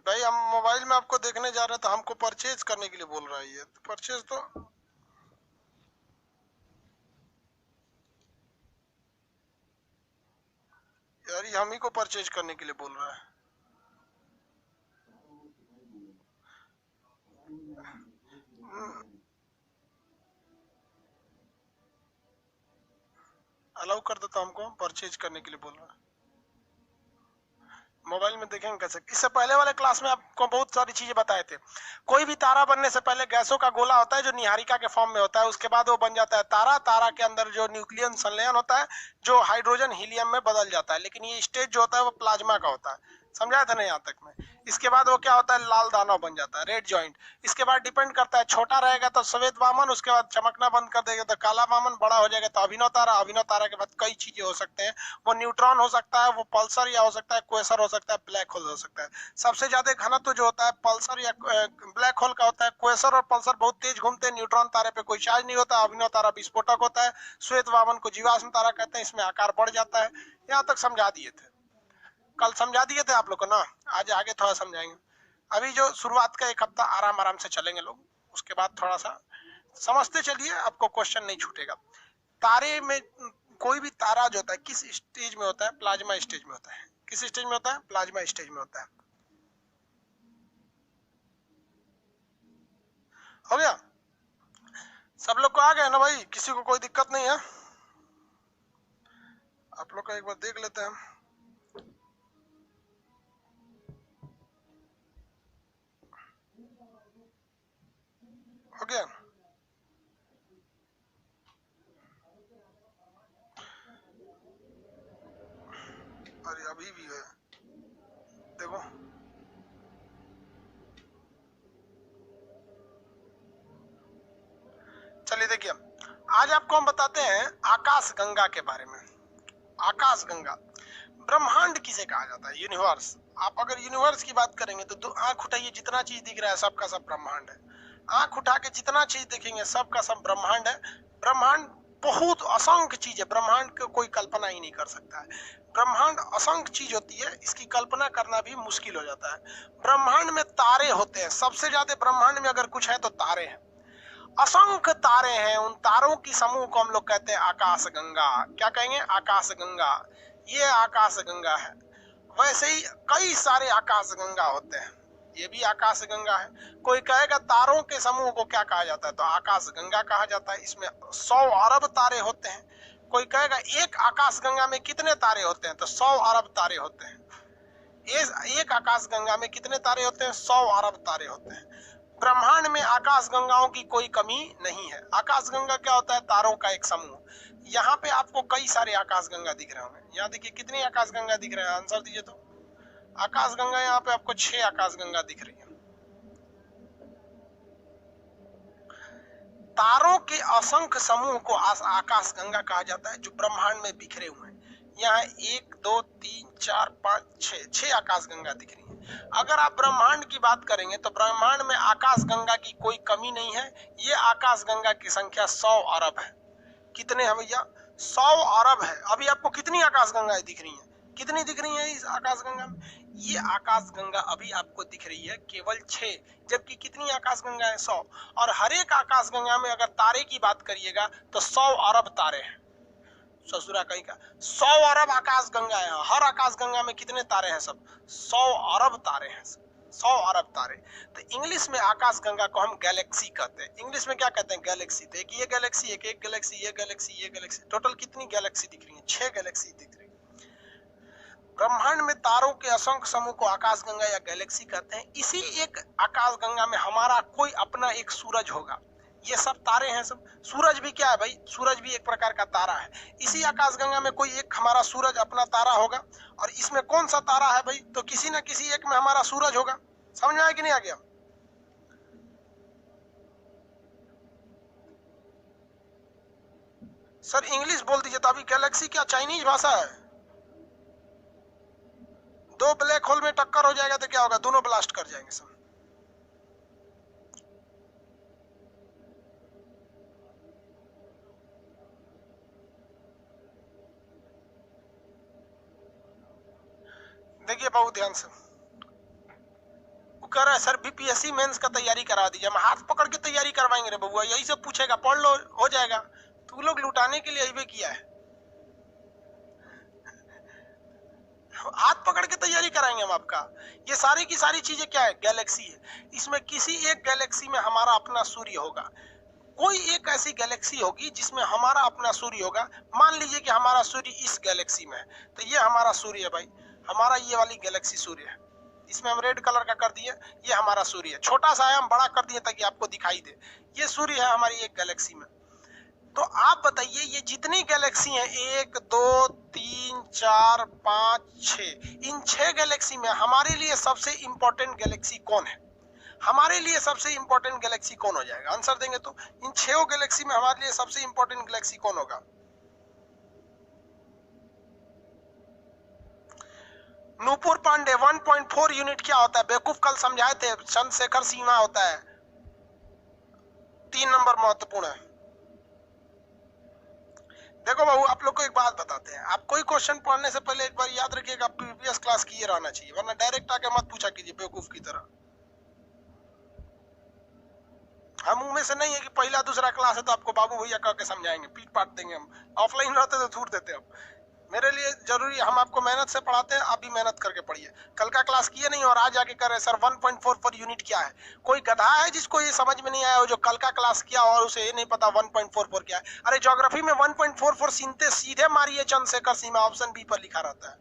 भाई हम मोबाइल में आपको देखने जा रहे हैं तो हमको परचेज करने के लिए बोल रहा है ये, तो परचेज तो यार ये हम ही को परचेज करने के लिए बोल रहा है। अलाउ कर देता, हमको परचेज करने के लिए बोल रहा है। मोबाइल में देखेंगे कैसे? इससे पहले वाले क्लास में आपको बहुत सारी चीजें बताए थे। कोई भी तारा बनने से पहले गैसों का गोला होता है जो निहारिका के फॉर्म में होता है, उसके बाद वो बन जाता है तारा। तारा के अंदर जो न्यूक्लियन संलयन होता है जो हाइड्रोजन हीलियम में बदल जाता है, लेकिन ये स्टेज जो होता है वो प्लाज्मा का होता है। समझाया था ना यहाँ तक में? इसके बाद वो क्या होता है, लाल दानव बन जाता है, रेड जॉइंट। इसके बाद डिपेंड करता है, छोटा रहेगा तो श्वेत वामन, उसके बाद चमकना बंद कर देगा तो काला वामन, बड़ा हो जाएगा तो अभिनव तारा। अभिनव तारा के बाद कई चीजें हो सकते हैं, वो न्यूट्रॉन हो सकता है, वो पल्सर या हो सकता है क्वेसर हो सकता है, ब्लैक होल हो सकता है। सबसे ज्यादा घनत्व जो होता है पल्सर या ब्लैक होल का होता है। क्वेसर और पल्सर बहुत तेज घूमते हैं, न्यूट्रॉन तारे पे कोई चार्ज नहीं होता। अभिनव तारा विस्फोटक होता है। श्वेत वामन को जीवाश्म तारा कहते हैं, इसमें आकार बढ़ जाता है। यहाँ तक समझा दिए थे, कल समझा दिए थे आप लोग को ना, आज आगे थोड़ा समझाएंगे। अभी जो शुरुआत का एक हफ्ता आराम आराम से चलेंगे लोग, उसके बाद थोड़ा सा समझते चलिए, आपको क्वेश्चन नहीं छूटेगा। तारे में कोई भी तारा जो होता है किस स्टेज में होता है? प्लाज्मा स्टेज में होता है। किस स्टेज में होता है? प्लाज्मा स्टेज में होता है। हो गया? सब लोग को आ गया ना भाई? किसी को कोई दिक्कत नहीं है? आप लोग का एक बार देख लेते हैं। हो गया? अरे अभी भी है, देखो। चलिए देखिए, आज आपको हम बताते हैं आकाश गंगा के बारे में। आकाश गंगा, ब्रह्मांड किसे कहा जाता है? यूनिवर्स। आप अगर यूनिवर्स की बात करेंगे तो आंख उठाइए, जितना चीज दिख रहा है सबका सब ब्रह्मांड है। आंख उठा के जितना चीज देखेंगे सबका सब ब्रह्मांड है। ब्रह्मांड बहुत असंख्य चीज है, ब्रह्मांड को कोई कल्पना ही नहीं कर सकता है। ब्रह्मांड असंख्य चीज होती है, इसकी कल्पना करना भी मुश्किल हो जाता है। ब्रह्मांड में तारे होते हैं, सबसे ज्यादा ब्रह्मांड में अगर कुछ है तो तारे हैं। असंख्य तारे हैं, उन तारों की समूह को हम लोग कहते हैं आकाश गंगा। क्या कहेंगे? आकाश गंगा। ये आकाश गंगा है। वैसे ही कई सारे आकाश गंगा होते हैं, ये भी आकाश गंगा है। कोई कहेगा तारों के समूह को क्या कहा जाता है? तो आकाश गंगा कहा जाता है। इसमें 100 अरब तारे होते हैं। कोई कहेगा एक आकाश गंगा में कितने तारे होते हैं? तो 100 अरब तारे होते हैं। एक आकाश गंगा में कितने तारे होते हैं? 100 अरब तारे होते हैं। ब्रह्मांड में आकाश गंगाओं की कोई कमी नहीं है। आकाश गंगा क्या होता है? तारों का एक समूह। यहाँ पे आपको कई सारे आकाश गंगा दिख रहे होंगे। यहाँ देखिए कितनी आकाश गंगा दिख रहे हैं, आंसर दीजिए तो। आकाश गंगा यहाँ पे आपको 6 आकाश गंगा दिख रही है। तारों के असंख्य समूह को आकाश गंगा कहा जाता है, जो ब्रह्मांड में बिखरे हुए हैं। यहाँ 1 2 3 4 5 6 आकाश गंगा दिख रही है। अगर आप ब्रह्मांड की बात करेंगे तो ब्रह्मांड में आकाश गंगा की कोई कमी नहीं है। ये आकाश गंगा की संख्या 100 अरब है। कितने हैं भैया? 100 अरब है। अभी आपको कितनी आकाश गंगाएं दिख रही हैं? कितनी दिख रही है इस आकाश गंगा में? ये आकाश गंगा अभी आपको दिख रही है केवल 6, जबकि कितनी आकाश गंगा है? 100। और हर एक आकाश गंगा में अगर तारे की बात करिएगा तो 100 अरब तारे हैं। ससुरा कहीं का 100 अरब आकाश गंगा है। हर आकाश गंगा में कितने तारे हैं? सब 100 अरब तारे हैं। 100 अरब तारे। तो इंग्लिश में आकाश गंगा को हम गैलेक्सी कहते हैं। इंग्लिश में क्या कहते हैं? गैलेक्सी। तो एक ये गैलेक्सी, एक गैलेक्सी, ये गैलेक्सी, ये गैलेक्सी, टोटल कितनी गैलेक्सी दिख रही है? 6 गैलेक्सी दिख रही है। ब्रह्मांड में तारों के असंख्य समूह को आकाश गंगा या गैलेक्सी कहते हैं। इसी एक आकाश गंगा में हमारा कोई अपना एक सूरज होगा। ये सब तारे हैं सब। सूरज भी क्या है भाई? सूरज भी एक प्रकार का तारा है। इसी आकाश गंगा में कोई एक हमारा सूरज अपना तारा होगा। और इसमें कौन सा तारा है भाई? तो किसी न किसी एक में हमारा सूरज होगा। समझ में आया कि नहीं आ गया? सर इंग्लिश बोल दीजिए तो। अभी गैलेक्सी क्या चाइनीज भाषा है? दो ब्लैक होल में टक्कर हो जाएगा तो क्या होगा? दोनों ब्लास्ट कर जाएंगे सब। देखिए बहुत ध्यान से, कर रहा है सर बीपीएससी मेंस का तैयारी करा दीजिए। हम हाथ पकड़ के तैयारी करवाएंगे रे बबुआ, यही सब पूछेगा, पढ़ लो हो जाएगा। तू लोग लुटाने के लिए अभी किया है, हाथ पकड़ के तैयारी कराएंगे हम आपका। ये सारी की सारी चीजें क्या है, गैलेक्सी है। इसमें किसी एक गैलेक्सी में हमारा अपना सूर्य होगा, कोई एक ऐसी गैलेक्सी होगी जिसमें हमारा अपना सूर्य होगा। मान लीजिए कि हमारा सूर्य इस गैलेक्सी में है, तो ये हमारा सूर्य है भाई, हमारा ये वाली गैलेक्सी सूर्य है, इसमें हम रेड कलर का कर दिए, ये हमारा सूर्य है। छोटा सा है, हम बड़ा कर दिए ताकि आपको दिखाई दे। ये सूर्य है हमारी एक गैलेक्सी में। तो आप बताइए ये जितनी गैलेक्सी हैं, 1 2 3 4 5 6, इन 6 गैलेक्सी में हमारे लिए सबसे इंपॉर्टेंट गैलेक्सी कौन है? हमारे लिए सबसे इंपॉर्टेंट गैलेक्सी कौन हो जाएगा? आंसर देंगे तो इन 6 गैलेक्सी में हमारे लिए सबसे इंपॉर्टेंट गैलेक्सी कौन होगा? नूपुर पांडे 1.4 यूनिट क्या होता है? बेवकूफ, कल समझाए थे, चंद्रशेखर सीमा होता है। 3 नंबर महत्वपूर्ण है। देखो बाबू, आप लोग को एक बात बताते हैं, आप कोई क्वेश्चन पढ़ने से पहले एक बार याद रखिएगा प्रीवियस क्लास किए रहना चाहिए, वरना डायरेक्ट आके मत पूछा कीजिए बेवकूफ की तरह। हम उनमें से नहीं है कि पहला दूसरा क्लास है तो आपको बाबू भैया कह के समझाएंगे, पीट पाट देंगे। हम ऑफलाइन रहते तो छूट देते। अब मेरे लिए जरूरी है, हम आपको मेहनत से पढ़ाते हैं, आप भी मेहनत करके पढ़िए। कल का क्लास किए नहीं और आज आके कर रहे सर 1.44 यूनिट क्या है? कोई गधा है जिसको ये समझ में नहीं आया हो, जो कल का क्लास किया और उसे ये नहीं पता 1.44 क्या है? अरे ज्योग्राफी में 1.44 सीधे मारिए चंद्रशेखर सीमा, ऑप्शन बी पर लिखा रहता है।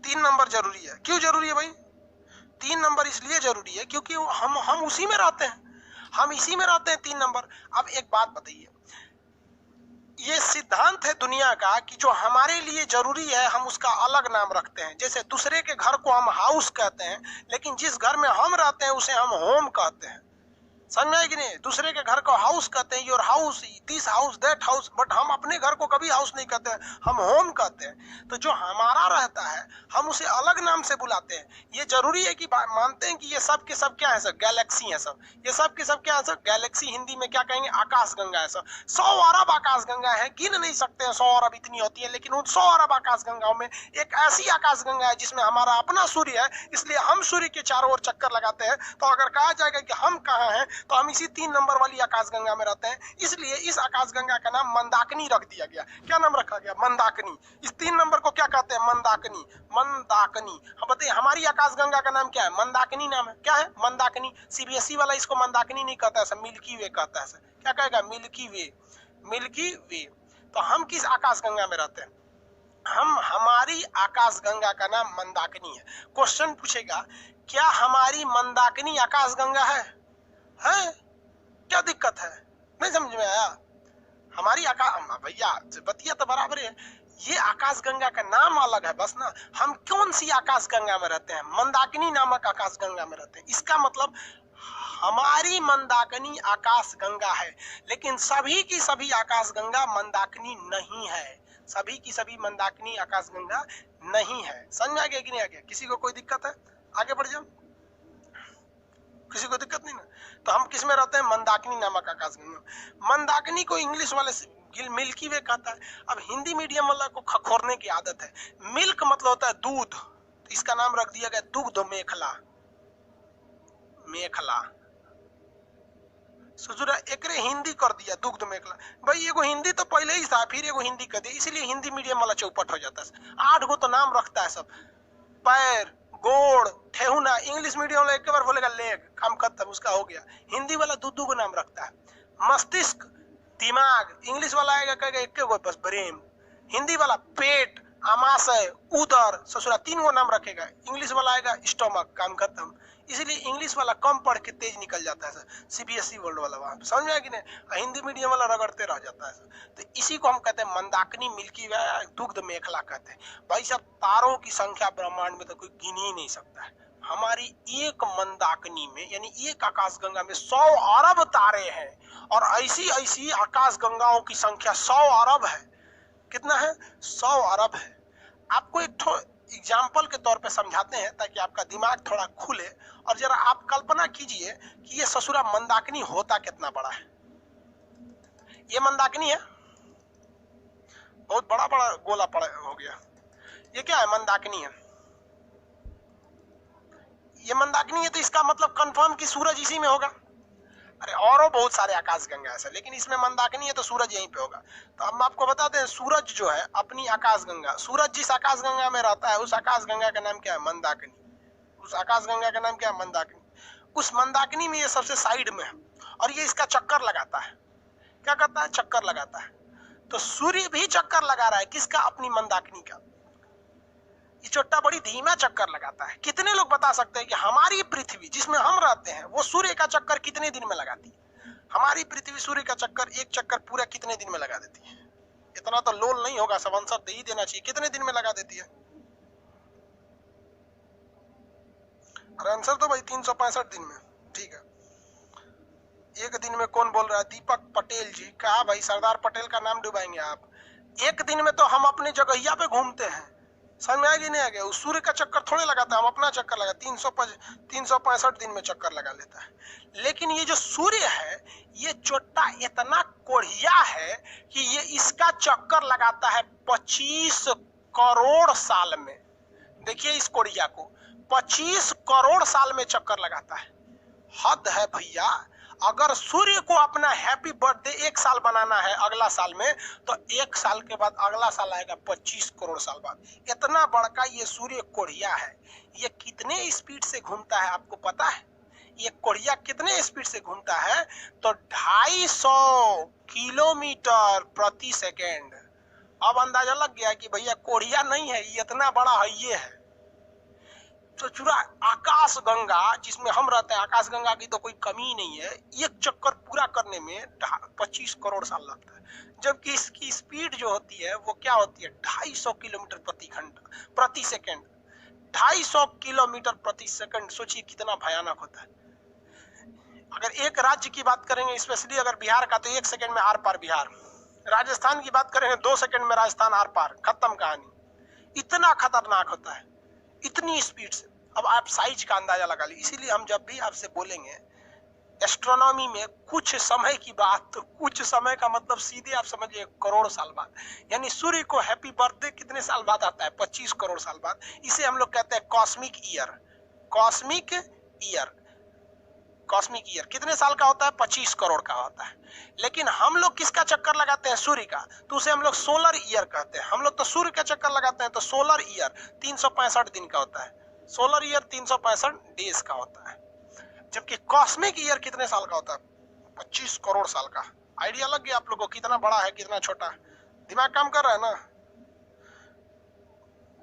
3 नंबर जरूरी है। क्यों जरूरी है भाई? 3 नंबर इसलिए जरूरी है क्योंकि हम उसी में रहते हैं, हम इसी में रहते हैं 3 नंबर। अब एक बात बताइए, ये सिद्धांत है दुनिया का कि जो हमारे लिए जरूरी है हम उसका अलग नाम रखते हैं। जैसे दूसरे के घर को हम हाउस कहते हैं, लेकिन जिस घर में हम रहते हैं उसे हम होम कहते हैं। समझ में कि नहीं? दूसरे के घर को हाउस कहते हैं, your house, this house, that house, but हम अपने घर को कभी हाउस नहीं कहते हैं, हम होम कहते हैं। तो जो हमारा रहता है हम उसे अलग नाम से बुलाते हैं। ये जरूरी है कि मानते हैं कि ये सब के सब क्या है सर? गैलेक्सी है सब। ये सब के सब क्या है सर? गैलेक्सी। हिंदी में क्या कहेंगे? आकाश गंगा है सर। 100 अरब आकाश गंगा है, गिन नहीं सकते हैं 100 अरब इतनी होती है, लेकिन उन 100 अरब आकाश गंगाओं में एक ऐसी आकाश गंगा है जिसमें हमारा अपना सूर्य है, इसलिए हम सूर्य के चारों ओर चक्कर लगाते हैं। तो अगर कहा जाएगा कि हम कहाँ हैं, तो हम इसी 3 नंबर वाली आकाशगंगा में रहते हैं। इसलिए इस आकाशगंगा का नाम मंदाकिनी रख दिया गया। क्या नाम रखा गया? मंदाकिनी। इस 3 नंबर को क्या कहते हैं? मंदाकिनी। मंदाकिनी। हम बताइए हमारी आकाशगंगा का नाम क्या है? मंदाकिनी नाम है। क्या है? मंदाकिनी। सीबीएसई वाला इसको मंदाकिनी नहीं कहता है सर, मिल्की वे कहता है सर। क्या कहेगा? मिल्की वे। मिल्की वे। तो हम किस आकाशगंगा में रहते हैं? हमारी आकाशगंगा का नाम मंदाकिनी है। क्वेश्चन पूछेगा क्या हमारी मंदाकिनी आकाशगंगा है? क्या दिक्कत है? नहीं समझ में आया? हमारी भैया बतिया तो बराबर है, ये आकाशगंगा का नाम अलग है बस ना। हम कौन सी आकाशगंगा में रहते हैं? मंदाकिनी नामक आकाशगंगा में रहते हैं। इसका मतलब हमारी मंदाकिनी आकाशगंगा है, लेकिन सभी की सभी आकाशगंगा मंदाकिनी नहीं है। सभी की सभी मंदाकिनी आकाशगंगा नहीं है। समझ में आ गया कि नहीं आ गया? किसी को कोई दिक्कत है? आगे बढ़ जाओ, किसी को दिक्कत नहीं ना? तो हम किस में रहते हैं? मंदाकिनी नामक आकाशगंगा। मंदाकिनी को इंग्लिश वाले मिल्की वे कहता है। अब हिंदी मीडियम वाला को खखोरने की आदत है। मिल्क मतलब होता है दूध, तो इसका नाम रख दिया गया दुग्ध मेखला। मेखला सुजुरा एकरे हिंदी कर दिया दुग्ध मेखला। भाई एगो हिंदी तो पहले ही था, फिर एगो हिंदी कर दिया, इसलिए हिंदी मीडियम वाला चौपट हो जाता है। 8 गो तो नाम रखता है सब। पैर, गोड़, ठेहुना। इंग्लिश मीडियम वाला एक बार बोलेगा लेग, काम खत्म, उसका हो गया। हिंदी वाला दो को नाम रखता है। मस्तिष्क, दिमाग, इंग्लिश वाला आएगा कहेगा एक गो बस ब्रेन। हिंदी वाला पेट, आमाशय, उदर, ससुरा 3 गो नाम रखेगा। इंग्लिश वाला आएगा स्टोमक, काम खत्म। इसलिए इंग्लिश वाला कम पढ़ के तेज निकल जाता है सर, सीबीएसई बोर्ड वाला। वहां समझ में आया कि नहीं? हिंदी मीडियम वाला रगड़ते रह जाता है सर। तो इसी को हम कहते हैं मंदाकिनी, मिल्की वे, दुग्ध मेखला कहते हैं। भाई साहब तारों की संख्या ब्रह्मांड में तो कोई गिन ही नहीं सकता है। हमारी एक मंदाकिनी में यानी एक आकाशगंगा में 100 अरब तारे हैं, और ऐसी ऐसी आकाशगंगाओं की संख्या 100 अरब है। कितना है? 100 अरब है। आपको एक एग्जाम्पल के तौर पे समझाते हैं ताकि आपका दिमाग थोड़ा खुले। और जरा आप कल्पना कीजिए कि ये ससुरा मंदाकिनी होता कितना बड़ा है। ये मंदाकिनी है, बहुत बड़ा बड़ा गोला पड़ा हो गया। ये क्या है? मंदाकिनी है। ये मंदाकिनी है तो इसका मतलब कंफर्म कि सूरज इसी में होगा। अरे और बहुत सारे आकाश गंगा ऐसा, लेकिन इसमें मंदाकिनी है तो सूरज यहीं पे होगा। तो अब हम आपको बताते हैं, सूरज जो है अपनी आकाश गंगा, सूरज जिस आकाश गंगा में रहता है उस आकाश गंगा का नाम क्या है? मंदाकिनी। उस आकाश गंगा का नाम क्या है? मंदाकिनी। उस मंदाकिनी में ये सबसे साइड में है और ये इसका चक्कर लगाता है। क्या करता है? चक्कर लगाता है। तो सूर्य भी चक्कर लगा रहा है किसका? अपनी मंदाकिनी का। ये चोट्टा बड़ी धीमा चक्कर लगाता है। कितने लोग बता सकते हैं कि हमारी पृथ्वी जिसमें हम रहते हैं वो सूर्य का चक्कर कितने दिन में लगाती है? हमारी पृथ्वी सूर्य का चक्कर, एक चक्कर पूरा कितने दिन में लगा देती है? इतना तो लोल नहीं होगा, सब आंसर दे ही देना चाहिए। कितने दिन में लगा देती है? आंसर तो भाई 365 दिन में। ठीक है, एक दिन में कौन बोल रहा है? दीपक पटेल जी। कहा भाई सरदार पटेल का नाम डुबाएंगे आप? एक दिन में तो हम अपनी जगहिया पे घूमते हैं, समझ में आएगी नहीं आगे? उस सूर्य का चक्कर थोड़े लगाता है, हम अपना चक्कर लगा 365 दिन में चक्कर लगा लेता है। लेकिन ये जो सूर्य है ये चोट्टा इतना कोढ़िया है कि ये इसका चक्कर लगाता है 25 करोड़ साल में। देखिए इस कोढ़िया को 25 करोड़ साल में चक्कर लगाता है। हद है भैया। अगर सूर्य को अपना हैप्पी बर्थडे एक साल बनाना है अगला साल में, तो एक साल के बाद अगला साल आएगा 25 करोड़ साल बाद। इतना बड़का ये सूर्य कोढ़िया है। ये कितने स्पीड से घूमता है आपको पता है? ये कोढ़िया कितने स्पीड से घूमता है? तो 250 किलोमीटर प्रति सेकेंड। अब अंदाजा लग गया कि भैया कोढ़िया नहीं है, ये इतना बड़ा है, ये है। तो चूरा आकाश गंगा जिसमें हम रहते हैं, आकाश गंगा की तो कोई कमी नहीं है। एक चक्कर पूरा करने में 25 करोड़ साल लगता है, जबकि इसकी स्पीड जो होती है वो क्या होती है? 250 किलोमीटर प्रति सेकंड। 250 किलोमीटर प्रति सेकंड। सोचिए कितना भयानक होता है। अगर एक राज्य की बात करेंगे, स्पेशली अगर बिहार का, तो 1 सेकंड में आर पार बिहार। राजस्थान की बात करेंगे 2 सेकंड में राजस्थान आर पार, खत्म कहानी। इतना खतरनाक होता है, इतनी स्पीड से। अब आप साइज का अंदाजा लगा लीजिए। इसीलिए हम जब भी आपसे बोलेंगे एस्ट्रोनॉमी में कुछ समय की बात, तो कुछ समय का मतलब सीधे आप समझिए करोड़ साल बाद। यानी सूर्य को हैप्पी बर्थडे कितने साल बाद आता है? 25 करोड़ साल बाद। इसे हम लोग कहते हैं cosmic year. Cosmic year, cosmic year कितने साल का होता है? 25 करोड़ का होता है। लेकिन हम लोग किसका चक्कर लगाते हैं? सूर्य का। तो उसे हम लोग सोलर ईयर कहते हैं। हम लोग तो सूर्य का चक्कर लगाते हैं, तो सोलर ईयर 365 दिन का होता है। सोलर ईयर 365 डेज का होता है। जबकि कॉस्मिक ईयर कितने साल का होता है? 25 करोड़ साल का। आइडिया लग गया आप लोगों को कितना बड़ा है कितना छोटा है? दिमाग काम कर रहा है ना?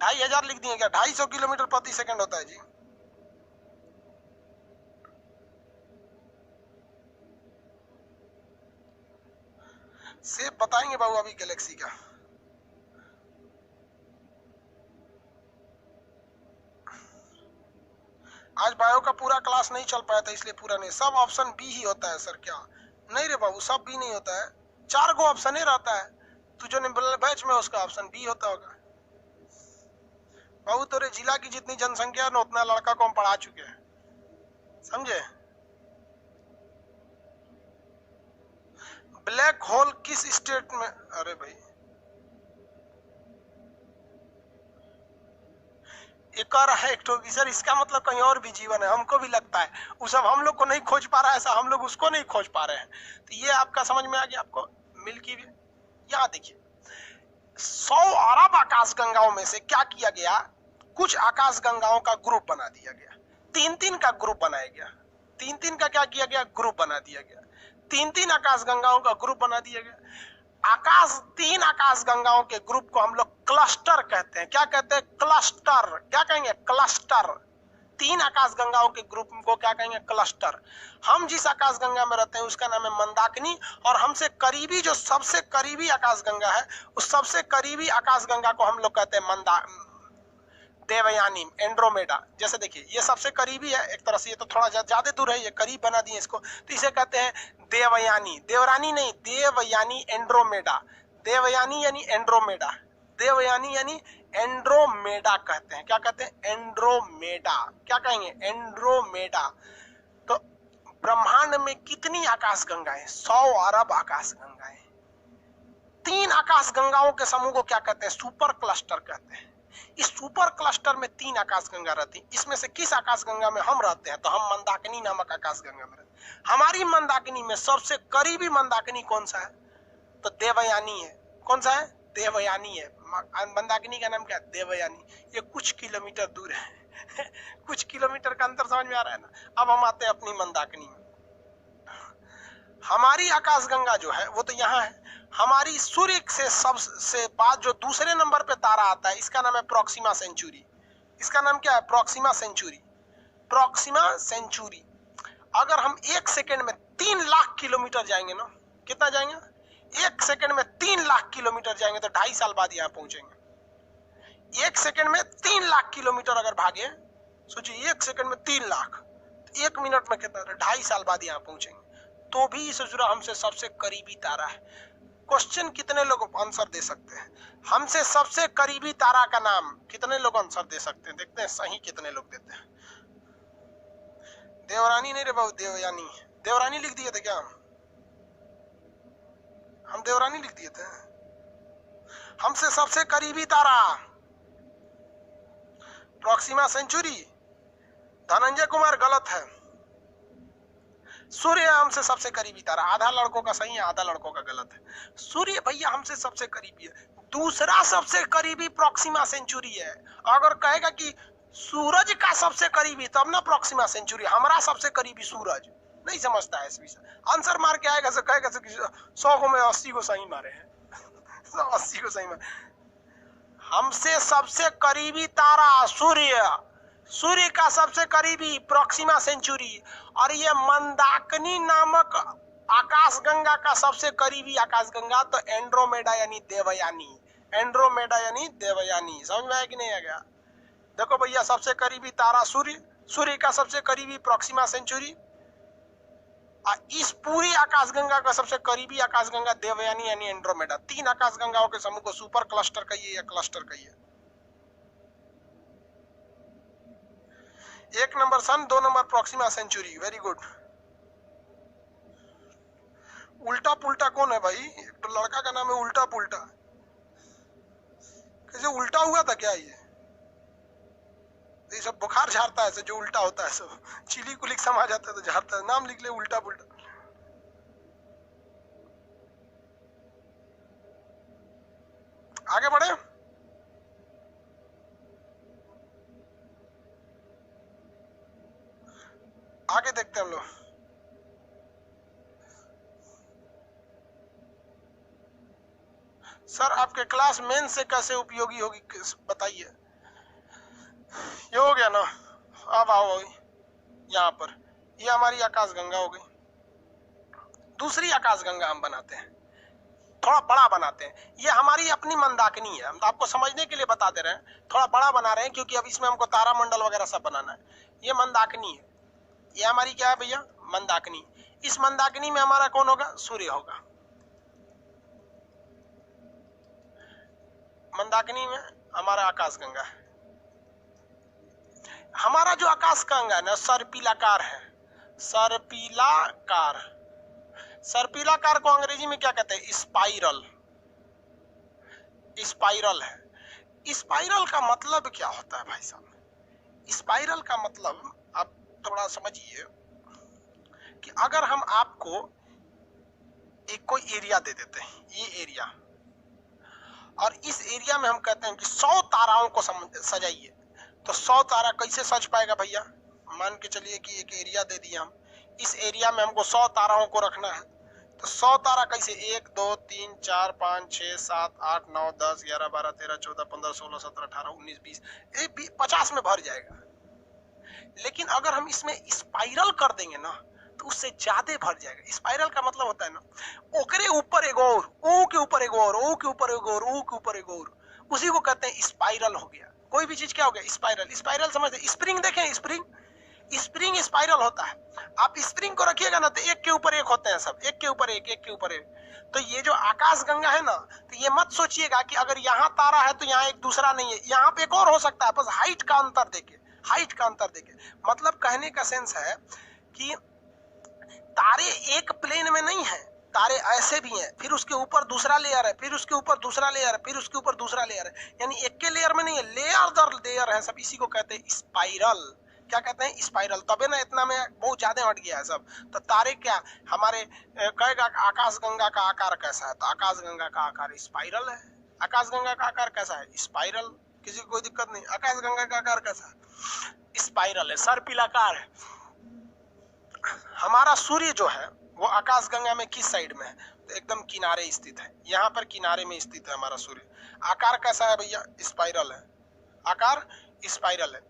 2500 लिख दिए क्या? 250 किलोमीटर प्रति सेकंड होता है जी। सेब बताएंगे बाबू अभी गैलेक्सी का। आज बायो का पूरा क्लास नहीं चल पाया था, इसलिए पूरा नहीं। सब ऑप्शन बी ही होता है सर? क्या नहीं रे बाबू, सब बी नहीं होता है। 4 गो ऑप्शन ही रहता है। तू जो बैच में उसका ऑप्शन बी होता होगा बाबू। तेरे जिला की जितनी जनसंख्या है ना उतना लड़का को हम पढ़ा चुके हैं, समझे? ब्लैक होल किस स्टेट में? अरे भाई एक और है एक तो सर, इसका मतलब कहीं और भी जीवन है। हमको भी लगता है वो सब हम लोग को नहीं खोज पा रहा है, ऐसा हम लोग उसको नहीं खोज पा रहे हैं। तो ये आपका समझ में आ गया आपको? मिल्की वे। यहाँ देखिए 100 अरब आकाश गंगाओं में से क्या किया गया? कुछ आकाश गंगाओं का ग्रुप बना दिया गया। 3-3 का ग्रुप बनाया गया। 3-3 का क्या किया गया? ग्रुप बना दिया गया। 3-3 आकाश गंगाओं का ग्रुप बना दिया गया। 3 आकाश गंगाओं के ग्रुप को हम लोग क्लस्टर कहते हैं। क्या कहते हैं? क्लस्टर। क्या कहेंगे? क्लस्टर। 3 आकाश गंगाओं के ग्रुप को क्या कहेंगे? क्लस्टर। हम जिस आकाश गंगा में रहते हैं उसका नाम है मंदाकिनी, और हमसे करीबी जो सबसे करीबी आकाश गंगा है उस सबसे करीबी आकाश गंगा को हम लोग कहते हैं देवयानी, एंड्रोमेडा। जैसे देखिए ये सबसे करीबी है एक तरह से, ये तो थोड़ा ज्यादा दूर है, ये करीब बना दिए इसको, तो इसे कहते हैं देवयानी। देवरानी नहीं, देवयानी, एंड्रोमेडा। देवयानी यानी एंड्रोमेडा, देवयानी यानी एंड्रोमेडा कहते हैं। क्या कहते हैं? एंड्रोमेडा। क्या कहेंगे? एंड्रोमेडा। तो ब्रह्मांड में कितनी आकाश गंगाएं? 100 अरब आकाश गंगाएं। 3 आकाश गंगाओं के समूह को क्या कहते हैं? सुपर क्लस्टर कहते हैं। इस सुपर क्लस्टर में 3 आकाशगंगा रहती। इसमें से किस आकाशगंगा में हम रहते हैं? तो हम मंदाकिनी नामक आकाशगंगा में रहते हैं। हमारी मंदाकिनी में सबसे करीबी मंदाकिनी कौन सा है? तो देवयानी है। कौन सा है? देवयानी है। मंदाकिनी का नाम क्या है? देवयानी। ये कुछ किलोमीटर दूर है कुछ किलोमीटर का अंतर समझ में आ रहा है ना। अब हम आते हैं अपनी मंदाकिनी में। हमारी आकाशगंगा जो है वो तो यहाँ है। हमारी सूर्य से सबसे बाद जो दूसरे नंबर पे तारा आता है, इसका नाम है प्रोक्सिमा सेंचुरी। इसका नाम क्या है? Proxima Centauri. Proxima Centauri. अगर हम 1 सेकेंड में 3 लाख किलोमीटर जाएंगे ना, कितना जाएंगे? 1 सेकेंड में 3 लाख किलोमीटर जाएंगे तो 2.5 साल बाद यहाँ पहुंचेंगे। 1 सेकेंड में 3 लाख किलोमीटर अगर भागे, सोचिए 1 सेकेंड में 3 लाख, 1 मिनट में कितना? 2.5 साल बाद यहाँ पहुंचेंगे। तो भी इस जुड़ा हमसे सबसे करीबी तारा है। क्वेश्चन कितने लोग आंसर दे सकते हैं? हमसे सबसे करीबी तारा का नाम कितने लोग आंसर दे सकते हैं? देखते हैं सही कितने लोग देते हैं। देवरानी नहीं रे बाबू, देवयानी। देवरानी लिख दिए थे क्या? हम देवरानी लिख दिए थे। हमसे सबसे करीबी तारा प्रोक्सिमा सेंचुरी। धनंजय कुमार गलत है। सूर्य हमसे सबसे करीबी तारा। आधा लड़कों का सही है, आधा लड़कों का गलत है। सूर्य भैया हमसे सबसे करीबी है। दूसरा सबसे करीबी प्रोक्सिमा सेंचुरी है। अगर कहेगा कि सूरज का सबसे करीबी, तब ना प्रोक्सिमा सेंचुरी। हमारा सबसे करीबी सूरज। नहीं समझता है इस विषय। आंसर मार के आएगा, कहेगा 100 को में 80 को सही मारे हैं 80 को सही मारे। हमसे सबसे करीबी तारा सूर्य। सूर्य का सबसे करीबी प्रोक्सिमा सेंचुरी। और ये मंदाकिनी नामक आकाशगंगा का सबसे करीबी आकाशगंगा तो एंड्रोमेडा यानी देवयानी। एंड्रोमेडा यानी देवयानी। समझ में आया कि नहीं आ गया? देखो भैया, सबसे करीबी तारा सूर्य, सूर्य का सबसे करीबी प्रोक्सिमा सेंचुरी, इस पूरी आकाशगंगा का सबसे करीबी आकाशगंगा देवयानी यानी एंड्रोमेडा। 3 आकाशगंगाओं के समूह को सुपर क्लस्टर कहिए या क्लस्टर कहिए। 1 नंबर सन, 2 number Proxima Centauri. Very good. उल्टा पुल्टा कौन है भाई? एक तो लड़का का नाम है उल्टा पुल्टा। कैसे उल्टा हुआ था क्या? ये सब बुखार झाड़ता है, जो उल्टा होता है सब चिली कुलिक समा जाता है तो झाड़ता है। नाम लिख ले उल्टा पुल्टा। आगे बढ़े। आगे देखते हैं हम लोग। सर आपके क्लास मेन से कैसे उपयोगी होगी बताइए। ये हो गया ना। अब आओ यहाँ पर। ये हमारी आकाशगंगा हो गई। दूसरी आकाशगंगा हम बनाते हैं, थोड़ा बड़ा बनाते हैं। ये हमारी अपनी मंदाकिनी है। हम तो आपको समझने के लिए बता दे रहे हैं, थोड़ा बड़ा बना रहे हैं क्योंकि अब इसमें हमको तारामंडल वगैरह सब बनाना है। ये मंदाकिनी है। ये हमारी क्या है भैया? मंदाकिनी। इस मंदाकिनी में हमारा कौन होगा? सूर्य होगा। मंदाकिनी में हमारा आकाशगंगा है। हमारा जो आकाशगंगा है ना, सर्पिलाकार है। सर्पिलाकार। सर्पिलाकार को अंग्रेजी में क्या कहते हैं? स्पाइरल। स्पाइरल है। स्पाइरल का मतलब क्या होता है भाई साहब? स्पाइरल का मतलब आप थोड़ा समझिए कि अगर हम आपको एक कोई एरिया दे देते हैं, ये एरिया, और इस एरिया में हम कहते हैं कि 100 ताराओं को सजाइए, तो 100 तारा कैसे सज पाएगा भैया? मान के चलिए कि एक एरिया दे दिया हम, इस एरिया में हमको 100 ताराओं को रखना है, तो 100 तारा कैसे? 1 2 3 4 5 6 7 8 9 10 11 12 13 14 15 16 17 18 19 20 50 में भर जाएगा। लेकिन अगर हम इसमें स्पाइरल कर देंगे ना तो उससे ज्यादा भर जाएगा। स्पाइरल का मतलब होता है ना, ओकरे ऊपर एक और, ओ के ऊपर एक और, ओ के ऊपर एक और, ओ के ऊपर एक और, उसी को कहते हैं स्पाइरल हो गया। कोई भी चीज क्या हो गया? स्पाइरल। स्पाइरल समझते? स्प्रिंग देखें, स्प्रिंग, स्प्रिंग स्पाइरल होता है। आप स्प्रिंग को रखिएगा ना तो एक के ऊपर एक होते हैं सब, एक के ऊपर एक, एक के ऊपर एक। तो ये जो आकाशगंगा है ना, तो ये मत सोचिएगा कि अगर यहाँ तारा है तो यहाँ एक दूसरा नहीं है, यहाँ पे एक और हो सकता है, बस हाइट का अंतर देके, हाइट का अंतर देके। मतलब कहने का सेंस है कि तारे एक प्लेन में नहीं है, तारे ऐसे भी हैं, फिर उसके ऊपर दूसरा लेयर है, फिर उसके ऊपर दूसरा लेयर है, फिर उसके ऊपर दूसरा लेयर है, यानी एक के लेयर में नहीं है, लेयर दर लेयर है सब। इसी को कहते हैं स्पाइरल। क्या कहते हैं? स्पाइरल। तबे ना इतना में बहुत ज्यादा हट गया है सब। तो तारे क्या हमारे कहेगा आकाश गंगा का आकार कैसा है, तो आकाश गंगा का आकार स्पाइरल है। आकाश गंगा का आकार कैसा है? स्पाइरल। किसी को कोई दिक्कत नहीं। आकाश गंगा का आकार कैसा है? स्पाइरल है, सर्पिलाकार है। हमारा सूर्य जो है वो आकाश गंगा में किस साइड में है? तो एकदम किनारे स्थित है, यहाँ पर किनारे में स्थित है हमारा सूर्य। आकार कैसा है भैया? स्पाइरल है। आकार स्पाइरल है।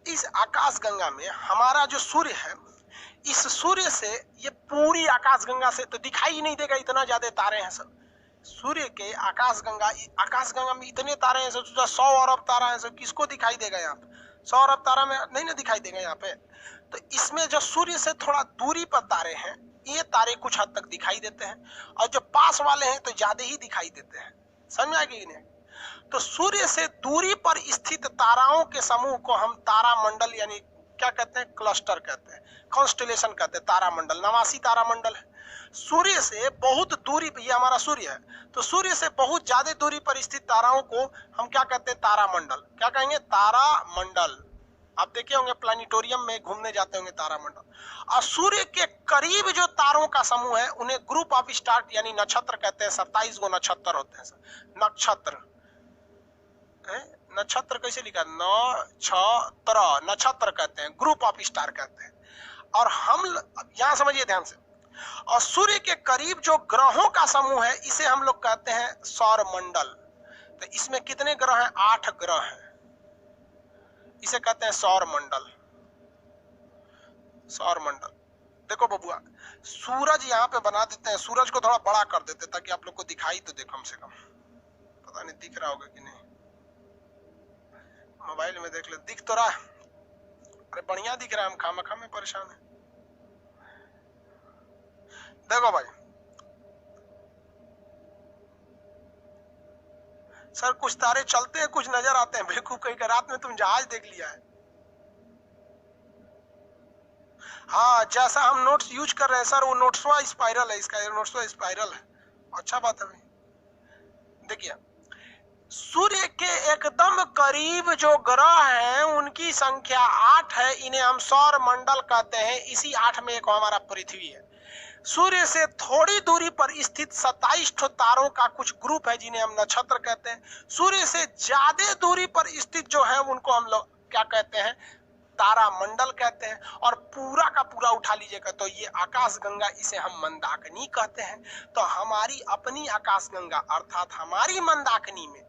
इस आकाश गंगा में हमारा जो सूर्य है, इस सूर्य से ये पूरी आकाश गंगा से तो दिखाई ही नहीं देगा, इतना ज्यादा तारे हैं सब। सूर्य के आकाश गंगा में इतने तारे हैं सब, 100 अरब तारा है सब। किसको दिखाई देगा यहाँ पे? 100 अरब तारा में नहीं ना दिखाई देगा यहाँ पे। तो इसमें जो सूर्य से थोड़ा दूरी पर तारे हैं, ये तारे कुछ हद तक दिखाई देते हैं, और जो पास वाले हैं तो ज्यादा ही दिखाई देते हैं। समझ आ गई नहीं? तो सूर्य से दूरी पर स्थित ताराओं के समूह को हम तारा मंडल यानी क्या कहते हैं? क्लस्टर कहते हैं, कॉन्स्टेलेशन कहते हैं। तारा मंडल 89 तारा मंडल है। सूर्य से बहुत दूरी पर, ये हमारा सूर्य है, तो सूर्य से बहुत ज्यादा दूरी पर स्थित ताराओं को हम क्या कहते हैं? तारा मंडल। क्या कहेंगे? तारा मंडल। आप देखे होंगे प्लानिटोरियम में घूमने जाते होंगे तारा मंडल। और सूर्य के करीब जो तारों का समूह है उन्हें ग्रुप ऑफ स्टार यानी नक्षत्र कहते हैं। 27 गो नक्षत्र होते हैं। नक्षत्र नक्षत्र कैसे लिखा? नक्षत्र, नक्षत्र कहते हैं, ग्रुप ऑफ स्टार कहते हैं। और हम यहां समझिए ध्यान से, और सूर्य के करीब जो ग्रहों का समूह है इसे हम लोग कहते हैं सौर मंडल। तो इसमें कितने ग्रह हैं? 8 ग्रह हैं, इसे कहते हैं सौर मंडल। सौर मंडल। देखो बबुआ, सूरज यहाँ पे बना देते हैं, सूरज को थोड़ा बड़ा कर देते हैं ताकि आप लोग को दिखाई तो दे कम से कम। पता नहीं दिख रहा होगा कि नहीं, मोबाइल में देख ले, दिख तो रहा है। अरे बढ़िया दिख रहा है, हम खामखा में परेशान है। देखो भाई, सर कुछ तारे चलते हैं, कुछ नजर आते हैं। बेवकूफ कहीं का, रात में तुम जहाज देख लिया है। हाँ, जैसा हम नोट्स यूज कर रहे हैं सर, वो नोट्सवा स्पाइरल है, इसका नोट्सवा स्पाइरल है। अच्छा बात है भाई। देखिए, सूर्य के एकदम करीब जो ग्रह हैं उनकी संख्या 8 है, इन्हें हम सौर मंडल कहते हैं। इसी 8 में एक हमारा पृथ्वी है। सूर्य से थोड़ी दूरी पर स्थित 27 तारों का कुछ ग्रुप है जिन्हें हम नक्षत्र कहते हैं। सूर्य से ज्यादा दूरी पर स्थित जो है उनको हम लोग क्या कहते हैं? तारा मंडल कहते हैं। और पूरा का पूरा उठा लीजिएगा तो ये आकाश गंगा, इसे हम मंदाकिनी कहते हैं। तो हमारी अपनी आकाश गंगा अर्थात हमारी मंदाकिनी में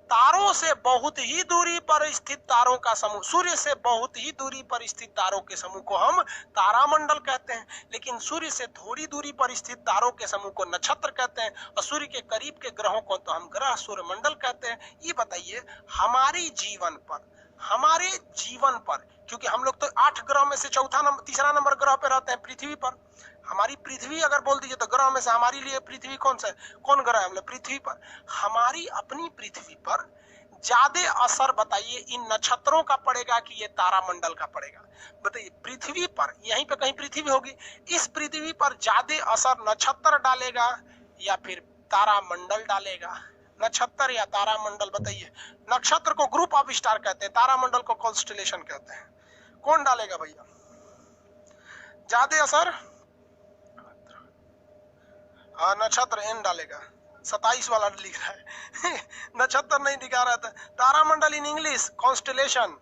तारों से बहुत ही दूरी पर स्थित तारों का समूह, सूर्य से बहुत ही दूरी पर स्थित तारों के समूह को हम तारामंडल कहते हैं। लेकिन सूर्य से थोड़ी दूरी पर स्थित तारों के समूह को नक्षत्र कहते हैं, और सूर्य के करीब के ग्रहों को तो हम ग्रह सूर्यमंडल कहते हैं। ये बताइए, हमारे जीवन पर क्योंकि हम लोग तो 8 ग्रह में से तीसरा नंबर ग्रह पे रहते हैं, पृथ्वी पर। हमारी पृथ्वी अगर बोल दीजिए तो ग्रह में से हमारे लिए पृथ्वी कौन सा है? कौन ग्रह है? हम लोग पृथ्वी पर। हमारी अपनी पृथ्वी पर ज्यादा असर बताइए इन नक्षत्रों का पड़ेगा कि ये तारामंडल का पड़ेगा? बताइए, पृथ्वी पर, यहीं पे कहीं पृथ्वी होगी, इस पृथ्वी पर ज्यादा असर नक्षत्र डालेगा या फिर तारामंडल डालेगा? नक्षत्र या तारामंडल? बताइए। नक्षत्र को ग्रुप ऑफ स्टार कहते हैं, तारामंडल को कॉन्स्टेलेशन कहते हैं। कौन डालेगा भैया ज्यादा असर? हाँ, नक्षत्र एन डालेगा। 27 वाला लिख रहा है नक्षत्र नहीं दिखा रहा था। तारामंडल इन इंग्लिश कॉन्स्टेलेशन,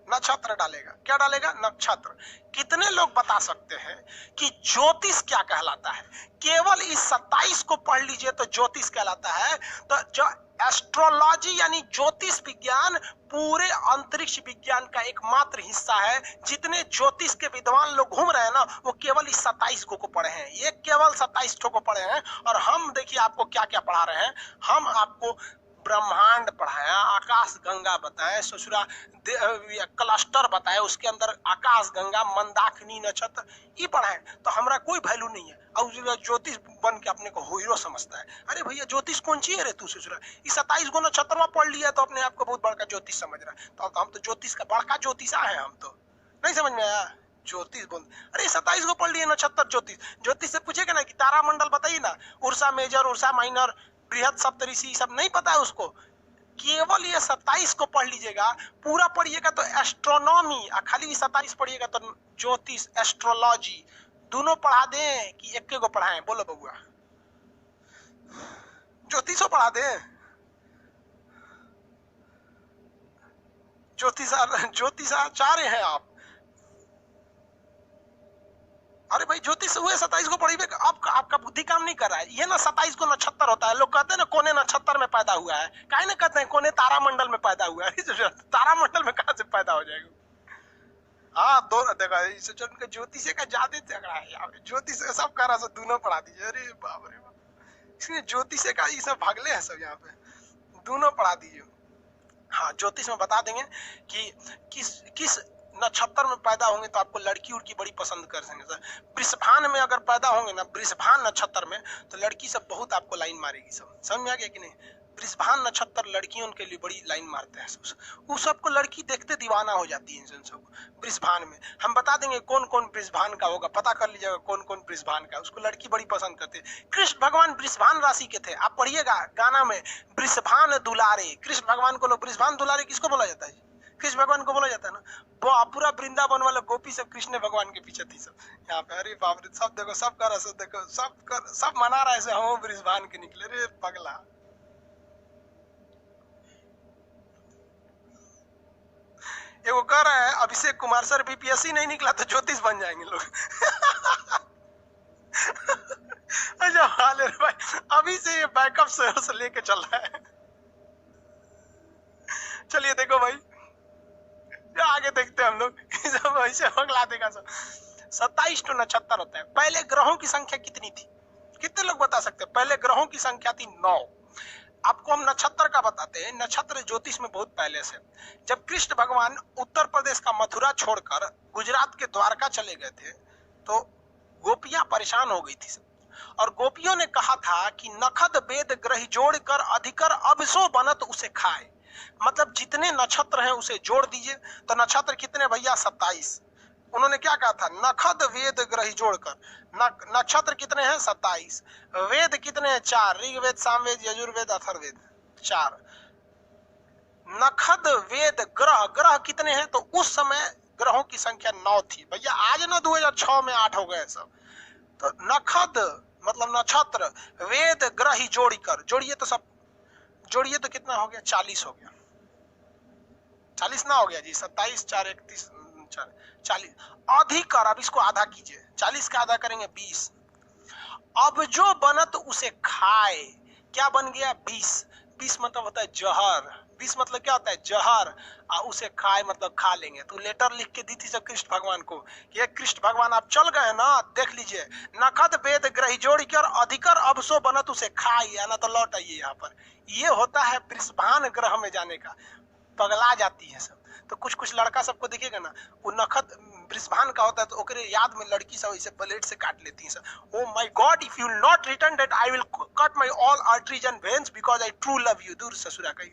नक्षत्र डालेगा। क्या डालेगा? नक्षत्र। कितने लोग बता सकते हैं कि ज्योतिष क्या कहलाता है? केवल इस 27 को पढ़ लीजिए तो ज्योतिष कहलाता है। तो जो एस्ट्रोलॉजी यानी ज्योतिष विज्ञान पूरे अंतरिक्ष विज्ञान का एकमात्र हिस्सा है। जितने ज्योतिष के विद्वान लोग घूम रहे हैं ना, वो केवल इस 27 को पढ़े हैं। ये केवल 27 को पढ़े हैं। और हम देखिए आपको क्या क्या पढ़ा रहे हैं। हम आपको ब्रह्मांड पढ़ाया, आकाश गंगा बताए, ससुरा क्लस्टर बताए, उसके अंदर आकाश गंगा, मंदाकिनी, नक्षत्र ये पढ़ाए। तो हमारा कोई वैल्यू नहीं है। और ज्योतिष बन के अपने को हीरो समझता है। अरे भैया, ज्योतिष कौन ची है रे तू? ससुरा ये 27 गो नक्षत्र में पढ़ लिया तो अपने आप को बहुत बड़का ज्योतिष समझ रहा है। तो हम तो ज्योतिष का बड़का ज्योतिषा है। हम तो नहीं समझ में आया। ज्योतिष बोल, अरे 27 को पढ़ लिए, नक्षत्र ज्योतिष। ज्योतिष से पूछेगा ना कि तारामंडल बताइए ना, उर्सा मेजर, उर्सा माइनर, बृहद, सप्तऋषि, सब नहीं पता है उसको। केवल ये 27 को पढ़ लीजिएगा, पूरा पढ़िएगा तो एस्ट्रोनॉमी, खाली 27 पढ़िएगा तो ज्योतिष, एस्ट्रोलॉजी दोनों पढ़ा दें कि एक को पढ़ाएं? बोलो बबुआ, ज्योतिषो पढ़ा दें? ज्योतिषाचार्य हैं आप। अरे भाई ज्योतिष हुए 27 को पढ़िए, अब आपका बुद्धि काम नहीं कर रहा है। ये ना 27 को नक्षत्र होता है, लोग कहते हैं ना कोने नक्षत्र में पैदा हुआ है, काहे ना कहते हैं कोने तारामंडल में पैदा हुआ है। तारामंडल में कहां से पैदा हो जाएगा? हाँ दोनों देखा, ज्योतिष का ज्यादा झगड़ा है, ज्योतिष सब कर रहा, दोनों पढ़ा दीजिए। अरे बाप रे बाप, इसलिए ज्योतिष का ये सब भागले हैं सब, यहाँ पे दोनों पढ़ा दीजिए। हाँ ज्योतिष में बता देंगे कि किस नक्षत्र में पैदा होंगे तो आपको लड़की उड़की बड़ी पसंद कर सकेंगे। सर वृषभान में अगर पैदा होंगे ना, वृषभान नक्षत्र में, तो लड़की सब बहुत आपको लाइन मारेगी। सब समझ में आ गया कि नहीं? वृषभान नक्षत्र लड़कियों के लिए बड़ी लाइन मारते हैं, उस सबको लड़की देखते दीवाना हो जाती है इन सबको। वृषभान में हम बता देंगे कौन कौन वृषभान का होगा, पता कर लीजिएगा कौन कौन वृषभान का, उसको लड़की बड़ी पसंद करती है। कृष्ण भगवान वृषभान राशि के थे, आप पढ़िएगा गाना में, वृषभान दुलारे। कृष्ण भगवान को लोग वृषभान दुलारे किसको बोला जाता है? कृष्ण भगवान को बोला जाता है ना। वो पूरा वृंदावन वाला गोपी सब कृष्ण भगवान के पीछे थी सब यहाँ पे। अरे बाप रे, सब देखो, सब कर, सब देखो, सब कर, सब मना रहा है, हम वृषभान के निकले। रे पगला, ये वो कह रहा है अभिषेक कुमार सर बीपीएससी नहीं निकला तो ज्योतिष बन जाएंगे लोग। अच्छा हाल है भाई, अभी से ये बैकअप से लेके चल रहा है। चलिए देखो भाई, आगे देखते हैं हम लोग, सब ऐसे पगला देगा सब। 27 तो नक्षत्र होता है। पहले ग्रहों की संख्या कितनी थी? कितने लोग बता सकते हैं? पहले ग्रहों की संख्या थी 9। आपको हम नक्षत्र का बताते हैं। नक्षत्र ज्योतिष में बहुत पहले से, जब कृष्ण भगवान उत्तर प्रदेश का मथुरा छोड़कर गुजरात के द्वारका चले गए थे तो गोपियां परेशान हो गई थी सब। और गोपियों ने कहा था कि नखद वेद ग्रह जोड़कर अधिकर अबसो बनत उसे खाए, मतलब जितने नक्षत्र हैं उसे जोड़ दीजिए। तो नक्षत्र कितने भैया? 27। उन्होंने क्या कहा था? नखद वेद ग्रह जोड़कर। नक्षत्र कितने हैं? 27। वेद कितने हैं? 4। ऋग्वेद, सामवेद, यजुर्वेद, अथर्ववेद, 4। नखद वेद ग्रह, ग्रह कितने हैं? तो उस समय ग्रहों की संख्या 9 थी भैया। आज ना 2006 में 8 हो गए सब। तो नखद मतलब नक्षत्र, वेद ग्रह जोड़कर, जोड़िए तो सब जोड़िए तो कितना हो गया? 40 हो गया। 40 ना हो गया जी? 27, 4, 31, 40। अधिकर, अब इसको आधा कीजिए, 40 का आधा करेंगे 20। अब जो बनत उसे खाए, क्या बन गया? 20। 20 मतलब होता है जहर। 20 मतलब क्या होता है? जहर। उसे खाए मतलब खा लेंगे। तो लेटर लिख के दी थी सब कृष्ण भगवान को कि कृष्ण भगवान आप चल गए ना, देख लीजिए, नखद वेद ग्रह जोड़कर अधिकर अबसो बनत उसे खाए, आना तो लौट आइए यहाँ पर। ये होता है वृषभान ग्रह में जाने का। पगला जाती है सब। तो कुछ कुछ लड़का सबको दिखेगा ना, वो नखद वृषभान का होता है तो ओकरे याद में लड़की सब इसे ब्लेड से काट लेती है सब। Oh my God, if you will not return that I will cut my all arteries and veins because I true love you. दूर ससुरा का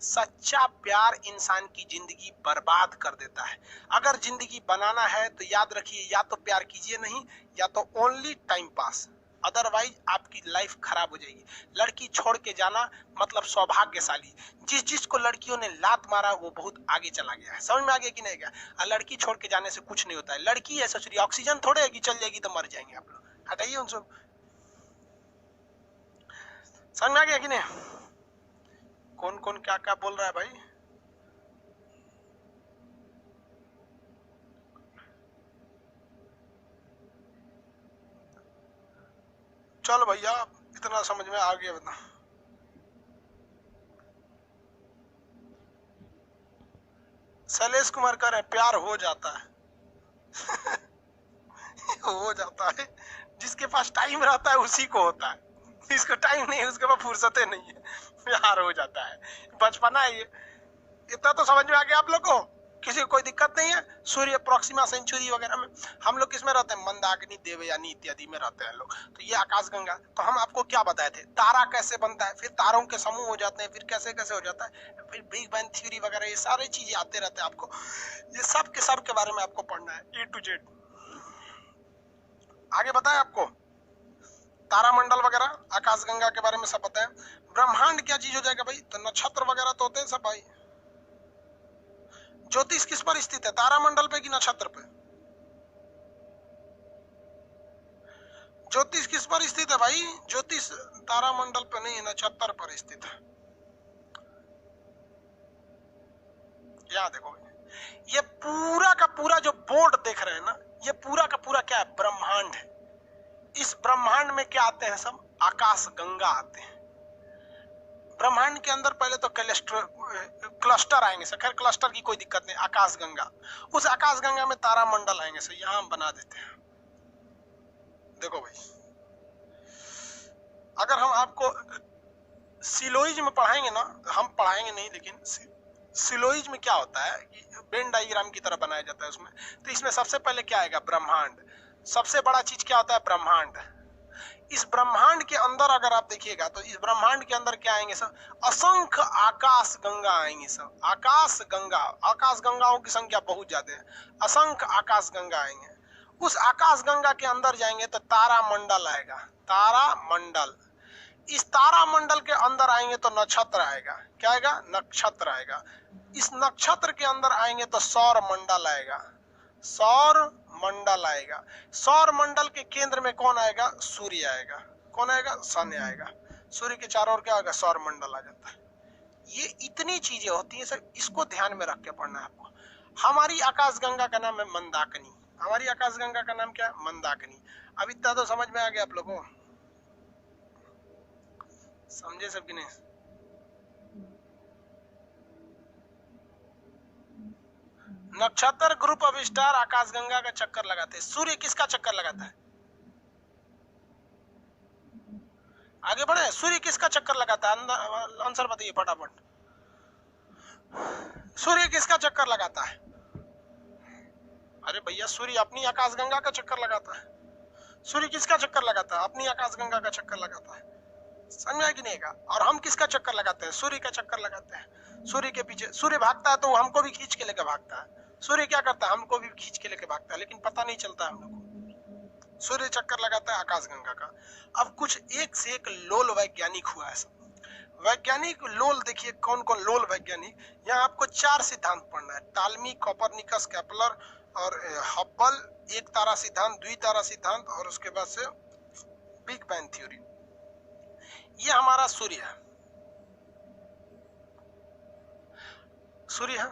सच्चा प्यार इंसान की जिंदगी बर्बाद कर देता है। अगर जिंदगी बनाना है तो याद रखिए, या तो प्यार कीजिए नहीं, या तो ओनली टाइम पास, अदरवाइज आपकी लाइफ खराब हो जाएगी। लड़की छोड़ के जाना मतलब सौभाग्यशाली। जिसको लड़कियों ने लात मारा वो बहुत आगे चला गया है। समझ में आ गया कि नहीं गया? लड़की छोड़ के जाने से कुछ नहीं होता है। लड़की है ससुरी, ऑक्सीजन थोड़े है कि चल जाएगी तो मर जाएंगे आप लोग। हटाइए उन सब। समझ में आ गया कि नहीं? कौन कौन क्या क्या बोल रहा है भाई? चलो भैया, इतना समझ में आ गया। बता, शैलेश कुमार कह रहे हैं प्यार हो जाता है। हो जाता है, जिसके पास टाइम रहता है उसी को होता है। जिसको टाइम नहीं है उसके पास फुर्सतें नहीं है, प्यार हो जाता है। बचपना है ये। इतना तो समझ में आ गया आप लोग को? किसी को कोई दिक्कत नहीं है? सूर्य प्रोक्सिमा सेंचुरी वगैरह में हम लोग किसमें रहते हैं? मंदाकिनी, देवयानी इत्यादि में रहते हैं लोग। तो ये आकाशगंगा। तो हम आपको क्या बताए थे? तारा कैसे बनता है, फिर तारों के समूह हो जाते हैं, फिर कैसे कैसे हो जाता है, फिर बिग बैंग थ्योरी वगैरह, ये सारी चीजें आते रहते हैं आपको। ये सब के बारे में आपको पढ़ना है, A to Z। आगे बताएं आपको तारामंडल वगैरह आकाशगंगा के बारे में सब बताएं। ब्रह्मांड क्या चीज हो जाएगा भाई, तो नक्षत्र वगैरह तो होते हैं सब भाई। ज्योतिष किस पर स्थित है, तारामंडल पे कि नक्षत्र पे? ज्योतिष किस पर स्थित है भाई, ज्योतिष तारामंडल पे नहीं, नक्षत्र पर स्थित है। याद देखो, ये पूरा का पूरा जो बोर्ड देख रहे हैं ना, ये पूरा का पूरा क्या है, ब्रह्मांड है। इस ब्रह्मांड में क्या आते हैं, सब आकाश गंगा आते हैं। ब्रह्मांड के अंदर पहले तो क्लस्टर आएंगे सर, खैर क्लस्टर की कोई दिक्कत नहीं, आकाश गंगा, उस आकाश गंगा में तारामंडल आएंगे सर, यहां हम बना देते हैं। देखो भाई, अगर हम आपको सिलोइज में पढ़ाएंगे ना, हम पढ़ाएंगे नहीं, लेकिन सिलोइज में क्या होता है कि वेन डायग्राम की तरह बनाया जाता है उसमें, तो इसमें सबसे पहले क्या आएगा, ब्रह्मांड। सबसे बड़ा चीज क्या होता है, ब्रह्मांड। इस ब्रह्मांड के अंदर अगर आप देखिएगा तो इस ब्रह्मांड के अंदर क्या आएंगे सब, असंख्य आकाश गंगा आएंगे सब, आकाश गंगा, आकाश गंगाओं की संख्या बहुत ज्यादा है, असंख्य आकाश गंगा आएंगे। उस आकाश गंगा के अंदर जाएंगे तो तारामंडल आएगा, तारामंडल। इस तारामंडल के अंदर आएंगे तो नक्षत्र आएगा, क्या आएगा, नक्षत्र आएगा। इस नक्षत्र के अंदर आएंगे तो सौर मंडल आएगा, सौर मंडल आएगा। सौर मंडल के केंद्र में कौन आएगा, सूर्य आएगा। कौन आएगा, सन आएगा। सूर्य के चारों ओर क्या आएगा, सौर मंडल आ जाता है। ये इतनी चीजें होती हैं सर, इसको ध्यान में रख के पढ़ना है आपको। हमारी आकाशगंगा का नाम है मंदाकिनी, हमारी आकाशगंगा का नाम क्या है, मंदाकिनी। अब इतना तो समझ में आ गया आप लोगों को, समझे सब कि नहीं? नक्षत्र ग्रुप ऑफ स्टार आकाशगंगा का चक्कर लगाते हैं। सूर्य किसका चक्कर लगाता है, आगे बढ़े, सूर्य किसका चक्कर लगाता है, आंसर बताइए फटाफट। सूर्य किसका चक्कर लगाता है, अरे भैया सूर्य अपनी आकाशगंगा का चक्कर लगाता है। सूर्य किसका चक्कर लगाता है, अपनी आकाशगंगा का चक्कर लगाता है। समझा कि नहीं का? और हम किसका चक्कर लगाते हैं, सूर्य का चक्कर लगाते हैं। सूर्य के पीछे सूर्य भागता है तो वो हमको भी खींच के लेकर भागता है। सूर्य क्या करता है, हमको भी खींच के लेकर भागता है, लेकिन पता नहीं चलता हम लोग को। सूर्य चक्कर लगाता है आकाशगंगा का। अब कुछ एक से एक लोल वैज्ञानिक हुआ है सब। वैज्ञानिक लोल देखिए कौन कौन लोल वैज्ञानिक, यहाँ आपको 4 सिद्धांत पढ़ना है, टालमी, कोपरनिकस, केपलर और हब्बल। एक तारा सिद्धांत, द्वितारा सिद्धांत और उसके बाद से बिग बैंग थ्योरी। ये हमारा सूर्य है, सूर्य है,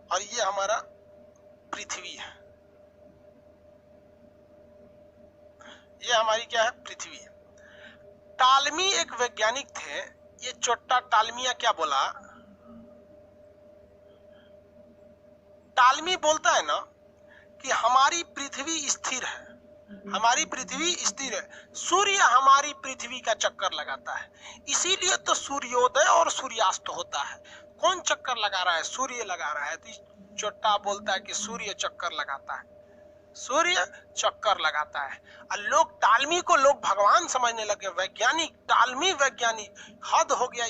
और ये हमारा पृथ्वी है। ये हमारी क्या है, पृथ्वी है। टालमी एक वैज्ञानिक थे, ये चोट्टा टालमिया क्या बोला, टालमी बोलता है ना कि हमारी पृथ्वी स्थिर है, हमारी पृथ्वी स्थिर है, सूर्य हमारी पृथ्वी का चक्कर लगाता है, इसीलिए तो सूर्योदय और सूर्यास्त होता है। कौन चक्कर लगा रहा है, सूर्य लगा रहा है। तो चोट्टा बोलता है कि सूर्य चक्कर लगाता है, सूर्य चक्कर लगाता है। और लोग टालमी को लोग भगवान समझने लगे, वैज्ञानिक, टालमी वैज्ञानिक, हद हो गया।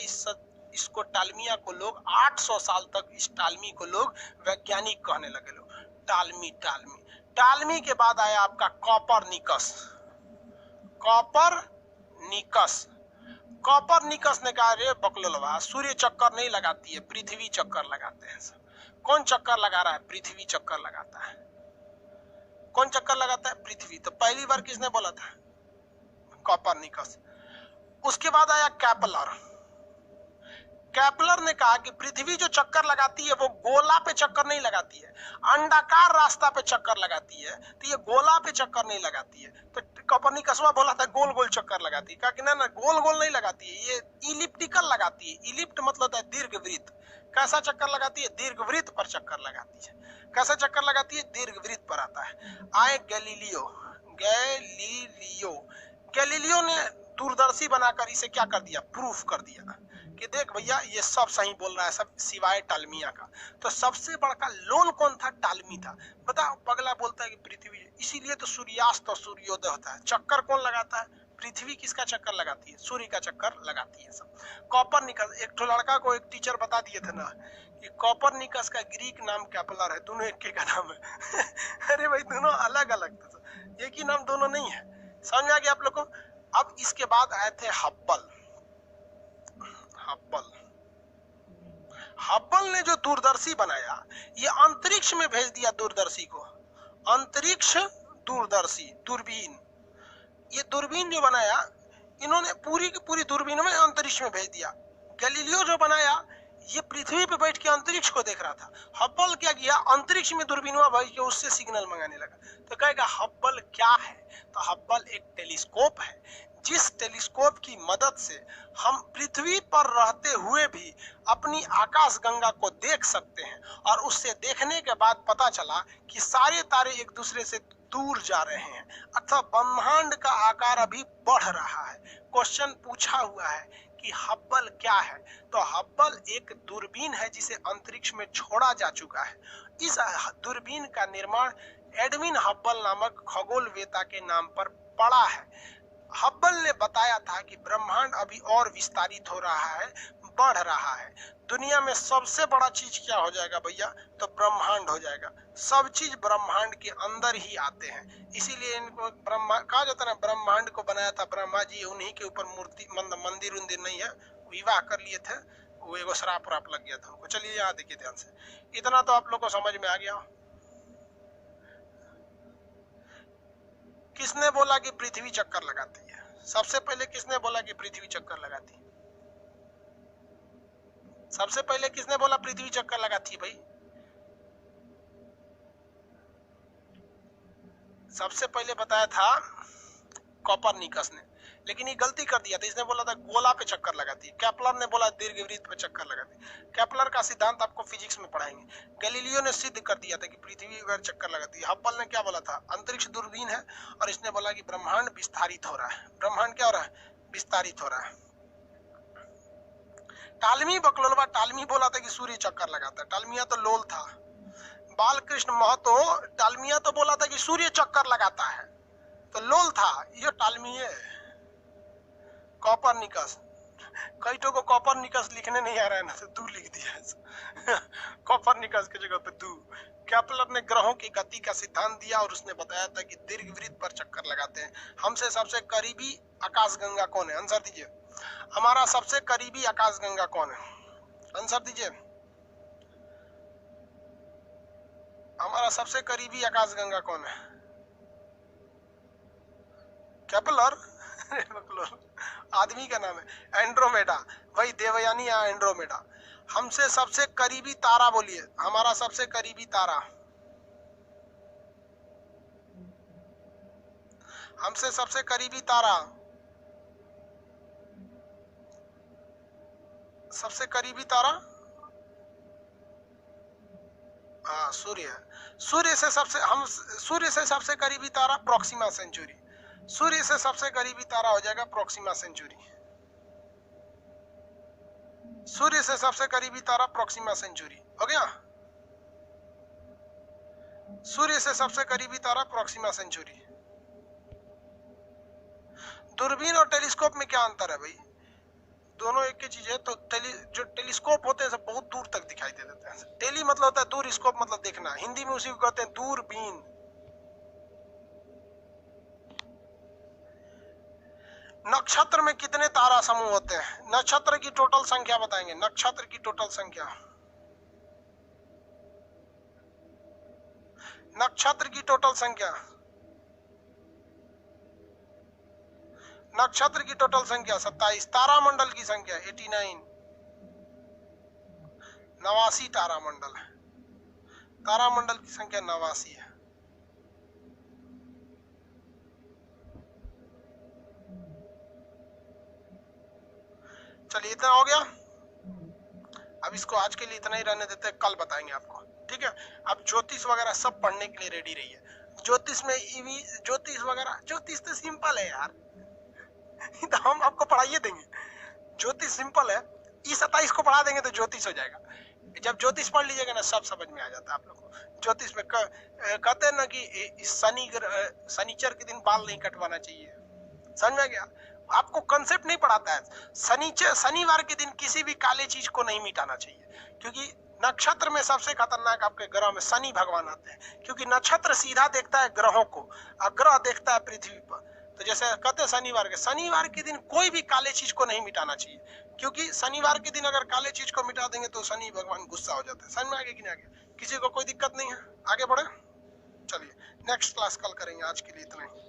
इसको टालमिया को लोग 800 साल तक इस टालमी को लोग वैज्ञानिक कहने लगे लोग, टालमी टालमी। टालमी के बाद आया आपका कोपरनिकस। कोपरनिकस, कोपरनिकस ने कहा रे बकलोलवा, सूर्य चक्कर नहीं लगाती है, पृथ्वी चक्कर लगाते हैं। कौन चक्कर लगा रहा है, पृथ्वी चक्कर लगाता है। कौन चक्कर लगाता है, पृथ्वी। तो पहली बार किसने बोला था, कोपरनिकस। उसके बाद आया केपलर। केपलर ने कहा कि पृथ्वी जो चक्कर लगाती है वो गोला पे चक्कर नहीं लगाती है, अंडाकार रास्ता पे चक्कर लगाती है, तो ये गोला पे चक्कर नहीं लगाती है। तो कोपरनिकसवा बोला था गोल गोल चक्कर लगाती है, कहा कि ना ना गोल गोल नहीं लगाती है, ये इलिप्टिकल लगाती है। इलिप्ट मतलब होता है दीर्घवृत्त। कैसा चक्कर लगाती है, दीर्घवृत्त पर चक्कर लगाती है। कैसा चक्कर लगाती है, दीर्घवृत्त पर आता है। आए गैलीलियो, गैलीलियो, गैलीलियो ने दूरदर्शी बनाकर इसे क्या कर दिया, प्रूफ कर दिया कि देख भैया ये सब सही बोल रहा है, सब सिवाय टालमिया का। तो सबसे बड़ा लोल कौन था, टालमी था। बताओ, पगला बोलता है कि पृथ्वी, इसीलिए तो सूर्यास्त और सूर्योदय होता है। चक्कर कौन लगाता है, पृथ्वी किसका चक्कर लगाती है, सूर्य का चक्कर लगाती है सब। कोपरनिकस, एक तो लड़का को एक टीचर बता दिए थे ना ये कॉपरनिकस का ग्रीक नाम कैपलर है, दोनों एक का नाम है। अरे भाई दोनों अलग अलग थे, एक ही नाम दोनों नहीं है। समझ में आ गया आप लोग को? अब इसके बाद आए थे हब्बल। हब्बल ने जो दूरदर्शी बनाया, ये अंतरिक्ष में भेज दिया दूरदर्शी को, अंतरिक्ष दूरदर्शी दूरबीन। ये दूरबीन जो बनाया इन्होंने पूरी की पूरी दूरबीन में अंतरिक्ष में भेज दिया। गैलीलियो जो बनाया ये पृथ्वी पे बैठ के अंतरिक्ष को देख रहा था। हब्बल क्या किया, अंतरिक्ष में दूरबीन में बैठ के उससे सिग्नल मंगाने लगा। तो कहेगा हब्बल क्या है? तो हब्बल एक टेलीस्कोप है, जिस टेलीस्कोप की मदद से हम पृथ्वी पर रहते हुए भी अपनी आकाश गंगा को देख सकते हैं। और उससे देखने के बाद पता चला कि सारे तारे एक दूसरे से दूर जा रहे हैं, अर्थात ब्रह्मांड का आकार अभी बढ़ रहा है। क्वेश्चन पूछा हुआ है कि हब्बल क्या है? तो हब्बल एक दूरबीन है जिसे अंतरिक्ष में छोड़ा जा चुका है। इस दूरबीन का निर्माण एडविन हब्बल नामक खगोलवेता के नाम पर पड़ा है। हब्बल ने बताया था कि ब्रह्मांड अभी और विस्तारित हो रहा है, बढ़ रहा है। दुनिया में सबसे बड़ा चीज क्या हो जाएगा भैया? तो ब्रह्मांड हो जाएगा। सब चीज ब्रह्मांड के अंदर ही आते हैं, इसीलिए इनको ब्रह्मांड कहा जाता है ना। ब्रह्मांड को बनाया था ब्रह्मा जी, उन्हीं के ऊपर मूर्ति मंदिर उंदिर नहीं है, विवाह कर लिए थे, वो एगो श्राप व्राप लग गया था उनको। चलिए यहाँ देखिए ध्यान से, इतना तो आप लोग को समझ में आ गया। किसने बोला कि पृथ्वी चक्कर लगाती है? सबसे पहले किसने बोला कि पृथ्वी चक्कर लगाती है? सबसे पहले किसने बोला पृथ्वी चक्कर लगाती है भाई? सबसे पहले बताया था कॉपरनिकस ने, लेकिन ये गलती कर दिया था। इसने बोला था गोला पे चक्कर लगाती है, केपलर ने बोला दीर्घवृत्त पे चक्कर लगाती है। केपलर का सिद्धांत आपको फिजिक्स में पढ़ाएंगे। गैलीलियो ने सिद्ध कर दिया था कि पृथ्वी पर चक्कर लगाती है। हब्बल ने क्या बोला था? अंतरिक्ष दूरबीन है, और इसने बोला कि ब्रह्मांड विस्तारित हो रहा है। ब्रह्मांड क्या हो रहा है? विस्तारित हो रहा है। टालमी बकलोलवा, टालमी बोला था कि सूर्य चक्कर लगाता है। टालमिया तो लोल था। बालकृष्ण महतो, टालमिया तो बोला था कि सूर्य चक्कर लगाता है, तो लोल था। ये टालमिया कॉपरनिकस, कई तो को कॉपरनिकस लिखने नहीं आ रहा है ना, तो दू लिख दिया। कॉपरनिकस की जगह पे दू। केपलर ने ग्रहों की गति का सिद्धांत दिया और उसने बताया था कि दीर्घवृत्त पर चक्कर लगाते हैं। हमसे सबसे करीबी आकाशगंगा कौन है? आंसर दीजिए। हमारा सबसे करीबी आकाशगंगा कौन है? आंसर दीजिए। हमारा सबसे करीबी आकाशगंगा कौन है? केपलर? आदमी का नाम है एंड्रोमेडा। वही देवयानी या एंड्रोमेडा। हमसे सबसे करीबी तारा बोलिए, हमारा सबसे करीबी तारा। हमसे सबसे करीबी तारा, सबसे करीबी तारा हाँ सूर्य। सूर्य से सबसे करीबी तारा प्रोक्सिमा सेंचुरी। सूर्य से सबसे करीबी तारा हो जाएगा प्रोक्सिमा सेंचुरी। सूर्य से सबसे करीबी तारा प्रोक्सिमा सेंचुरी हो गया। सूर्य से सबसे करीबी तारा प्रोक्सिमा सेंचुरी। दूरबीन और टेलीस्कोप में क्या अंतर है भाई? दोनों एक ही चीज है। तो जो टेलीस्कोप होते हैं सब बहुत दूर तक दिखाई दे देते हैं। टेली मतलब होता है दूर, स्कोप मतलब देखना। हिंदी में उसी को कहते हैं दूरबीन। नक्षत्र में कितने तारा समूह होते हैं? नक्षत्र की टोटल संख्या बताएंगे। नक्षत्र की टोटल संख्या, नक्षत्र की टोटल संख्या, नक्षत्र की टोटल संख्या 27। तारामंडल की संख्या 89, 89 तारामंडल है। तारामंडल की संख्या 89 है। चलिए इतना हो गया। अब इसको आज के लिए इतना ही रहने देते हैं, कल बताएंगे आपको, ठीक है? अब ज्योतिष वगैरह सब पढ़ने के लिए रेडी रहिए। ज्योतिष में ज्योतिष वगैरह, ज्योतिष तो सिंपल है यार, तो हम आपको पढ़ाइए देंगे। ज्योतिष सिंपल है, E27 को पढ़ा देंगे तो ज्योतिष हो जाएगा। जब ज्योतिष पढ़ लीजिएगा ना सब समझ में आ जाता है आप लोग को। ज्योतिष में कहते हैं ना कि शनिचर के दिन बाल नहीं कटवाना चाहिए। समझ में आ गया? आपको कंसेप्ट नहीं पढ़ाता है। शनिवार के दिन किसी भी काले चीज को नहीं मिटाना चाहिए, क्योंकि नक्षत्र में सबसे खतरनाक आपके ग्रह में शनि भगवान आते हैं, क्योंकि नक्षत्र सीधा देखता है ग्रहों को और ग्रह देखता है पृथ्वी पर। तो जैसे कहते हैं शनिवार के दिन कोई भी काले चीज को नहीं मिटाना चाहिए, क्योंकि शनिवार के दिन अगर काले चीज को मिटा देंगे तो शनि भगवान गुस्सा हो जाते हैं। समझ में आगे कि नहीं आगे? किसी को कोई दिक्कत नहीं है? आगे बढ़े, चलिए नेक्स्ट क्लास कल करेंगे, आज के लिए इतना ही।